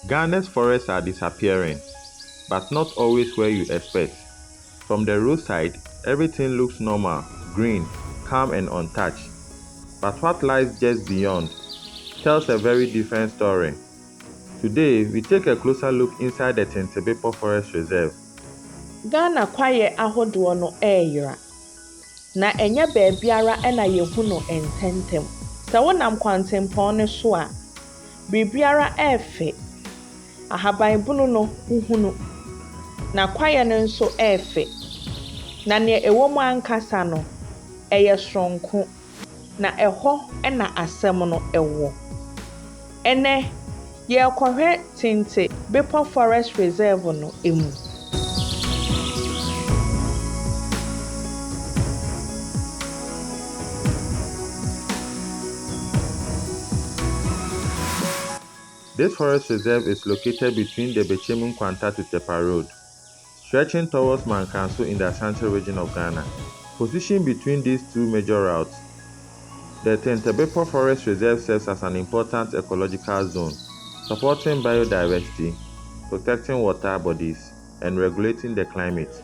Ghana's forests are disappearing, but not always where you expect. From the roadside, everything looks normal, green, calm and untouched. But what lies just beyond tells a very different story. Today, we take a closer look inside the Tinte Bepo Forest Reserve. Ghana kwaye ahodoɔ no ɛyera. Na enye beebiara na yehu no ententem. Sɛ wonam kwantempɔn ne so a, biribiara ɛɛfɛ. Ahaban bunu no huhunu. Na kwaye no nso ɛɛfɛ. Na nea ɛwɔ mu ankasa no ɛyɛ soronko. Na ɛhɔ na asɛm no ɛwɔ. Ɛnɛ yɛkɔhwɛ Tinte Bepo Forest Reserve no emu. This forest reserve is located between the Bechem Nkwanta to Tepa Road, stretching towards Mankranso in the Ashanti Region of Ghana. Positioned between these two major routes, the Tinte Bepo Forest Reserve serves as an important ecological zone, supporting biodiversity, protecting water bodies, and regulating the climate.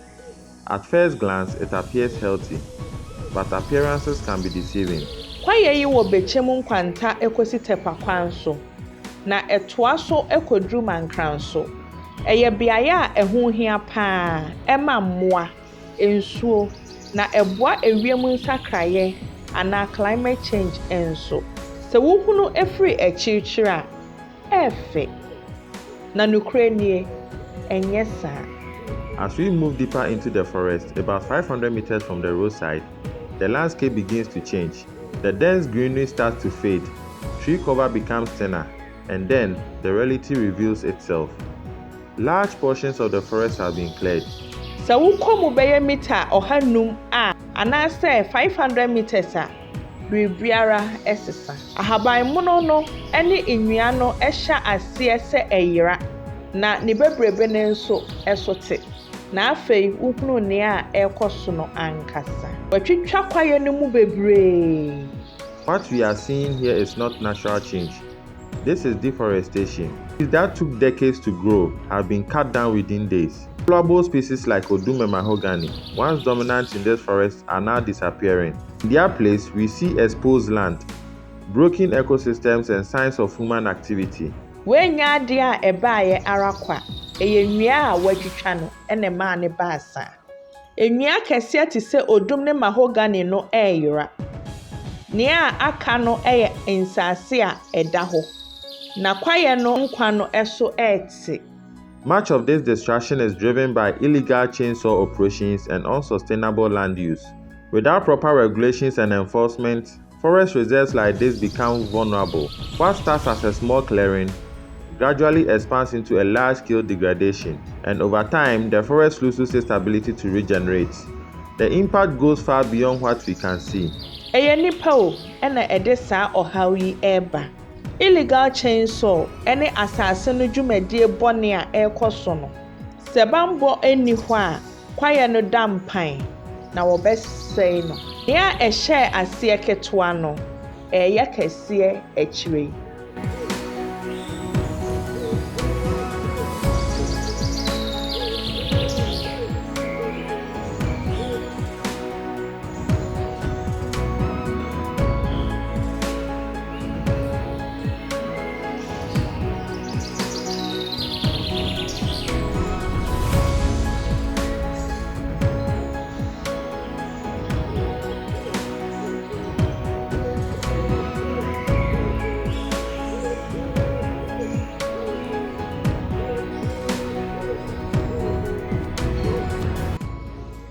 At first glance, it appears healthy, but appearances can be deceiving. Kwaye yi wɔ Bechem Nkwanta ekosi Tepa kwan so. Na etoa so ekodru Mankranso. Eye beaye a ɛho hia paa, ɛma mmoa, ensuo, na ɛboa ewiem nsakraye ana climate change enso. Sɛ wohunu efiri akyirikyiri a, ɛfɛ. Na nukure nie, enye saa. As we move deeper into the forest, about 500 meters from the roadside, the landscape begins to change. The dense greenery starts to fade, tree cover becomes thinner, and then the reality reveals itself. Large portions of the forest have been cleared. Sɛ wokɔ mu bɛyɛ mita 100 a anaasɛ 500 meters a biribiara ɛsesa. Ahaban mono no ɛne nnua no ɛhyɛ aseɛ sɛ ɛyera, na ne bebrebe ne nso ɛsote. Na afei wohunu nea ɛkɔ so no ankasa. Wɔtwitwa kwaye no mu bebree. What we are seeing here is not natural change. This is deforestation. Trees that took decades to grow have been cut down within days. Valuable species like Odum and Mahogany, once dominant in this forest, are now disappearing. In their place, we see exposed land, broken ecosystems, and signs of human activity. Wenya ade a ɛbaaye ara kwa, ɛyɛ nnua a wɔatwitwa no ɛna maa ne baasa. Nnua kɛseɛ te sɛ Odum ne Mahogany no ɛyera. Nea aka no ɛyɛ nsase a ɛda hɔ. Na kwaye no nkwa no ɛso ɛte. Much of this destruction is driven by illegal chainsaw operations and unsustainable land use. Without proper regulations and enforcement, forest reserves like this become vulnerable. What starts as a small clearing gradually expands into a large-scale degradation, and over time, the forest loses its ability to regenerate. The impact goes far beyond what we can see. Ɛyɛ nipa o ɛna ɛde saa ɔhaw yi ɛɛba. Illegal chainsaw ɛne asase no dwumadie bɔne a ɛrekɔ so no. Sɛ bambɔ ɛnni hɔ a, kwaye no da mpan na wɔbɛsɛe no. Nea ɛhyɛ aseɛ ketewa no, ɛyɛ kɛseɛ akyire yi.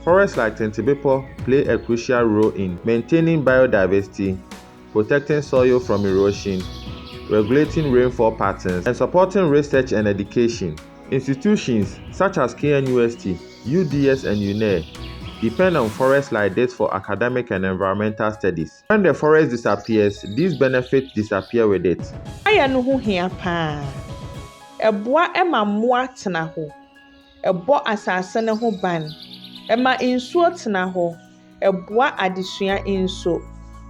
Forests like Tinte Bepo play a crucial role in maintaining biodiversity, protecting soil from erosion, regulating rainfall patterns, and supporting research and education. Institutions such as KNUST, UDS, and UNE depend on forests like this for academic and environmental studies. When the forest disappears, these benefits disappear with it. Kwaye no ho hia paa. Ɛboa ɛma mmoa tena ho. Ɛbɔ asase ne ho ban. Ɛma nsuo tena hɔ. Ɛboa adesua nso.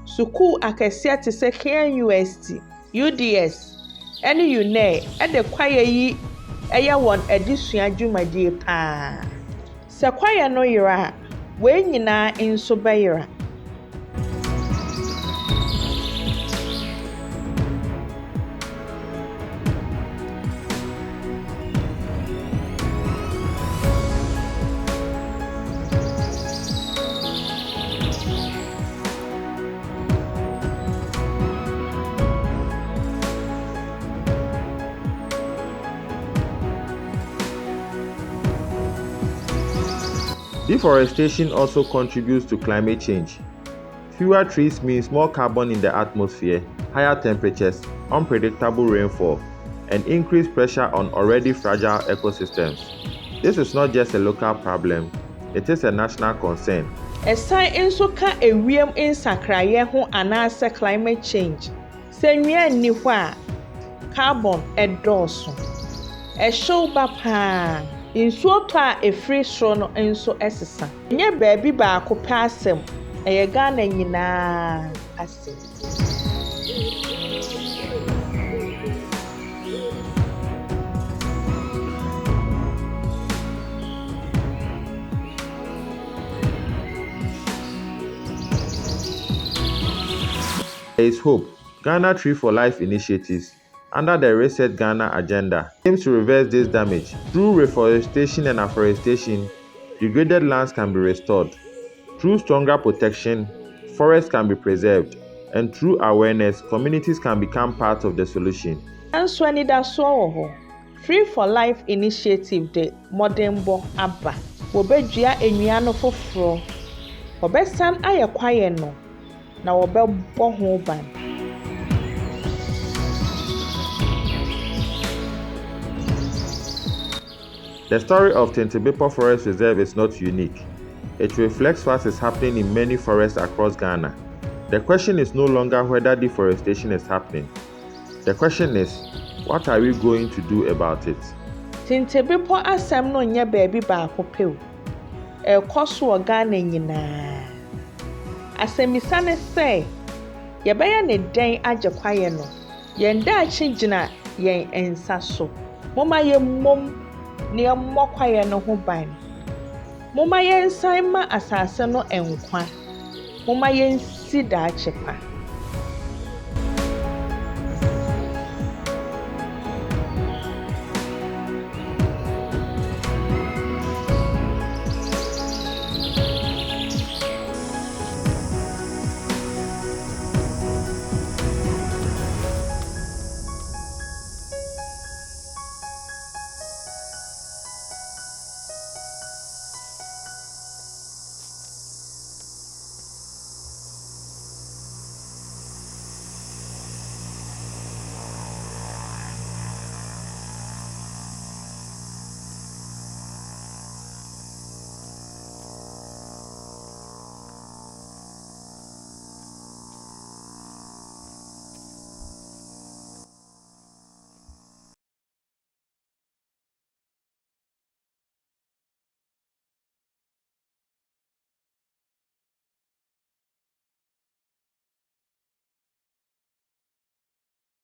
Sukuu akɛseɛ te sɛ KNUST, UDS, ɛne UNE ɛde kwaeɛ yi ɛyɛ wɔn adesua dwumadie paa. Sɛ kwaeɛ no yera a, wei nyinaa nso bɛyera. Deforestation also contributes to climate change. Fewer trees means more carbon in the atmosphere, higher temperatures, unpredictable rainfall, and increased pressure on already fragile ecosystems. This is not just a local problem, it is a national concern. Ɛsan nso ka ewiem nsakraeɛ ho anaasɛ climate change. Sɛ nwia nni hɔ a, carbon ɛdɔɔso. Ɛhyew ba paa. Nsuo tɔ a efiri soro no nso ɛsesa. Nyɛ baabi baako pɛ asɛm, ɛyɛ Ghana nyinaa asɛm. There is hope. Ghana Tree for Life initiatives under the Reset Ghana agenda aims to reverse this damage. Through reforestation and afforestation, degraded lands can be restored. Through stronger protection, forests can be preserved. And through awareness, communities can become part of the solution. Nso anidasoɔ wɔ hɔ. Free for Life initiative de mmɔdenbɔ aba. Wɔbɛdua nnua no foforɔ. Wɔbɛsan ayɛ kwaeɛ no na wɔbɛbɔ ho ban. The story of Tinte Bepo Forest Reserve is not unique. It reflects what is happening in many forests across Ghana. The question is no longer whether deforestation is happening. The question is, what are we going to do about it? Tinte Bepo asɛm no nyɛ baabi baako pɛ o. Ɛkɔ so wɔ Ghana nyinaa. Asɛmisa ne sɛ, yɛbɛyɛ ne dɛn agye kwaeɛ no. Yɛn daakye gyina yɛn nsa so. Momma yɛmmom na yɛmmɔ kwaeɛ no ho ban. Momma yɛnsan ma asase no nkwa. Momma yɛnsi daakye pa.